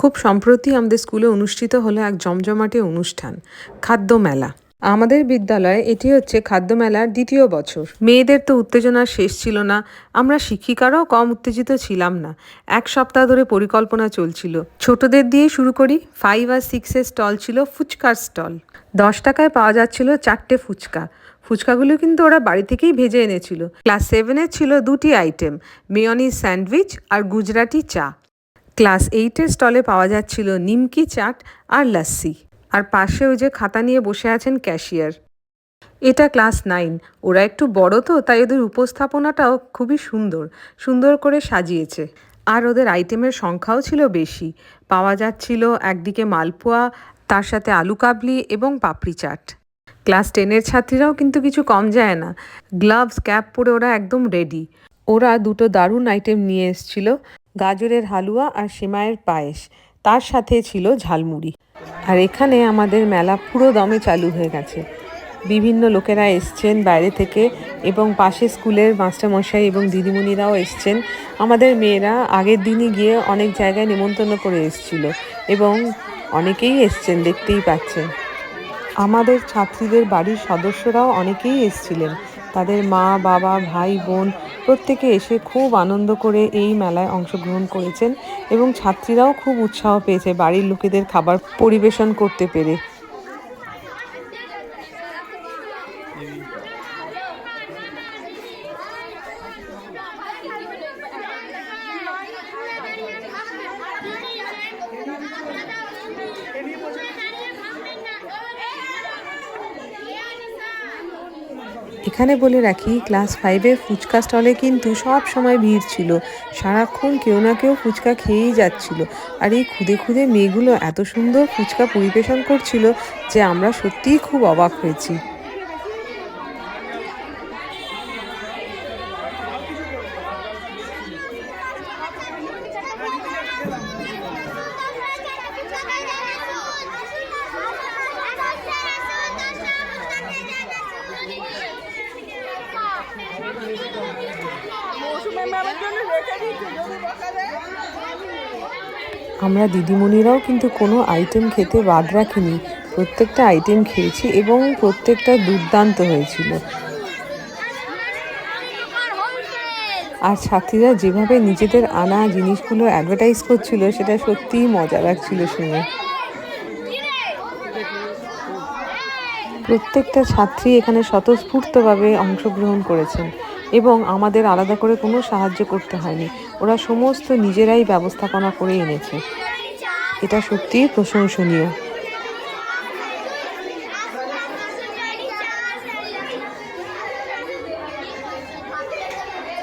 খুব সম্প্রতি আমাদের স্কুলে অনুষ্ঠিত হলো এক জমজমাটে অনুষ্ঠান, খাদ্য মেলা। আমাদের বিদ্যালয়ে এটি হচ্ছে খাদ্য মেলার দ্বিতীয় বছর। মেয়েদের তো উত্তেজনার শেষ ছিল না, আমরা শিক্ষিকারাও কম উত্তেজিত ছিলাম না। এক সপ্তাহ ধরে পরিকল্পনা চলছিল। ছোটদের দিয়ে শুরু করি। 5 আর 6-এর স্টল ছিল ফুচকার স্টল। 10 টাকায় পাওয়া যাচ্ছিল 4টে ফুচকা। ফুচকাগুলো কিন্তু ওরা বাড়ি থেকেই ভেজে এনেছিল। ক্লাস 7-এর ছিল 2টি আইটেম, মেয়নিজ স্যান্ডউইচ আর গুজরাটি চা। ক্লাস 8-এর স্টলে পাওয়া যাচ্ছিল নিমকি চাট আর লাস্সি। আর পাশে ওই যে খাতা নিয়ে বসে আছেন ক্যাশিয়ার। এটা ক্লাস 9। ওরা একটু বড় তো, তাই ওদের উপস্থাপনাটাও খুবই সুন্দর সুন্দর করে সাজিয়েছে। আর ওদের আইটেমের সংখ্যাও ছিল বেশি। পাওয়া যাচ্ছিল একদিকে মালপোয়া, তার সাথে আলু কাবলি এবং পাপড়ি চাট। ক্লাস 10-এর ছাত্রীরাও কিন্তু কিছু কম যায় না। গ্লাভস ক্যাপ পরে ওরা একদম রেডি। ওরা দুটো দারুণ আইটেম নিয়ে এসেছিল, গাজরের হালুয়া আর সেমাইয়ের পায়েস, তার সাথে ছিল ঝালমুড়ি। আর এখানে আমাদের মেলা পুরো দমে চালু হয়ে গেছে। বিভিন্ন লোকেরা এসছেন বাইরে থেকে এবং পাশে স্কুলের মাস্টারমশাই এবং দিদিমণিরাও এসছেন। আমাদের মেয়েরা আগের দিনই গিয়ে অনেক জায়গায় নিমন্ত্রণ করে এসছিল এবং অনেকেই এসছেন, দেখতেই পাচ্ছেন। আমাদের ছাত্রীদের বাড়ির সদস্যরাও অনেকেই এসছিলেন। তাদের মা, বাবা, ভাই, বোন প্রত্যেকে এসে খুব আনন্দ করে এই মেলায় অংশগ্রহণ করেছেন এবং ছাত্রীরাও খুব উৎসাহ পেয়েছে বাড়ির লোকেদের খাবার পরিবেশন করতে পেরে। এখানে বলে রাখি, ক্লাস 5-এর ফুচকা স্টলে কিন্তু সব সময় ভিড় ছিল। সারাক্ষণ কেউ না কেউ ফুচকা খেয়েই যাচ্ছিল। আর এই খুদে খুদে মেয়েগুলো এত সুন্দর ফুচকা পরিবেশন করছিল যে আমরা সত্যিই খুব অবাক হয়েছি। আমরা দিদিমণিরাও কিন্তু কোনো আইটেম খেতে বাদ রাখিনি। প্রত্যেকটা আইটেম খেয়েছি এবং প্রত্যেকটা দুর্দান্ত হয়েছিল। আর ছাত্রীরা যেভাবে নিজেদের আনা জিনিসগুলো অ্যাডভার্টাইজ করছিল, সেটা সত্যিই মজা লাগছিল শুনে। প্রত্যেকটা ছাত্রী এখানে স্বতঃস্ফূর্তভাবে অংশগ্রহণ করেছেন এবং আমাদের আলাদা করে কোনো সাহায্য করতে হয়নি। ওরা সমস্ত নিজেরাই ব্যবস্থাপনা করে এনেছে। এটা সত্যিই প্রশংসনীয়।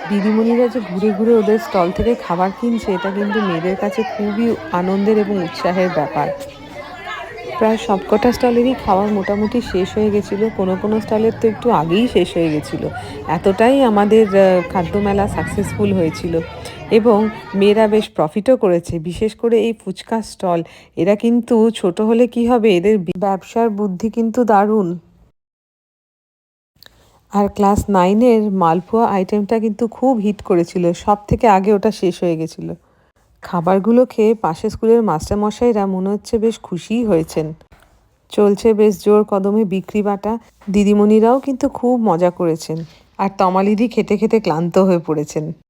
দিদিমণিরা যে ঘুরে ঘুরে ওদের স্টল থেকে খাবার কিনছে, এটা কিন্তু মেয়েদের কাছে খুবই আনন্দের এবং উৎসাহের ব্যাপার। প্রায় সবকটা স্টলেরই খাবার মোটামুটি শেষ হয়ে গেছিলো। কোনো কোনো স্টলের তো একটু আগেই শেষ হয়ে গেছিলো। এতটাই আমাদের খাদ্যমেলা সাকসেসফুল হয়েছিল এবং মেয়েরা বেশ প্রফিটও করেছে। বিশেষ করে এই ফুচকা স্টল, এরা কিন্তু ছোট হলে কি হবে, এদের ব্যবসার বুদ্ধি কিন্তু দারুণ। আর ক্লাস 9-এর মালপোয়া আইটেমটা কিন্তু খুব হিট করেছিল, সব থেকে আগে ওটা শেষ হয়ে গেছিলো। খাবারগুলো খেয়ে পাশের স্কুলের মাস্টারমশাইরা মনে হচ্ছে বেশ খুশিই হয়েছেন। চলছে বেশ জোর কদমে বিক্রি বাটা। দিদিমণিরাও কিন্তু খুব মজা করেছেন আর তমালিদি খেতে খেতে ক্লান্ত হয়ে পড়েছেন।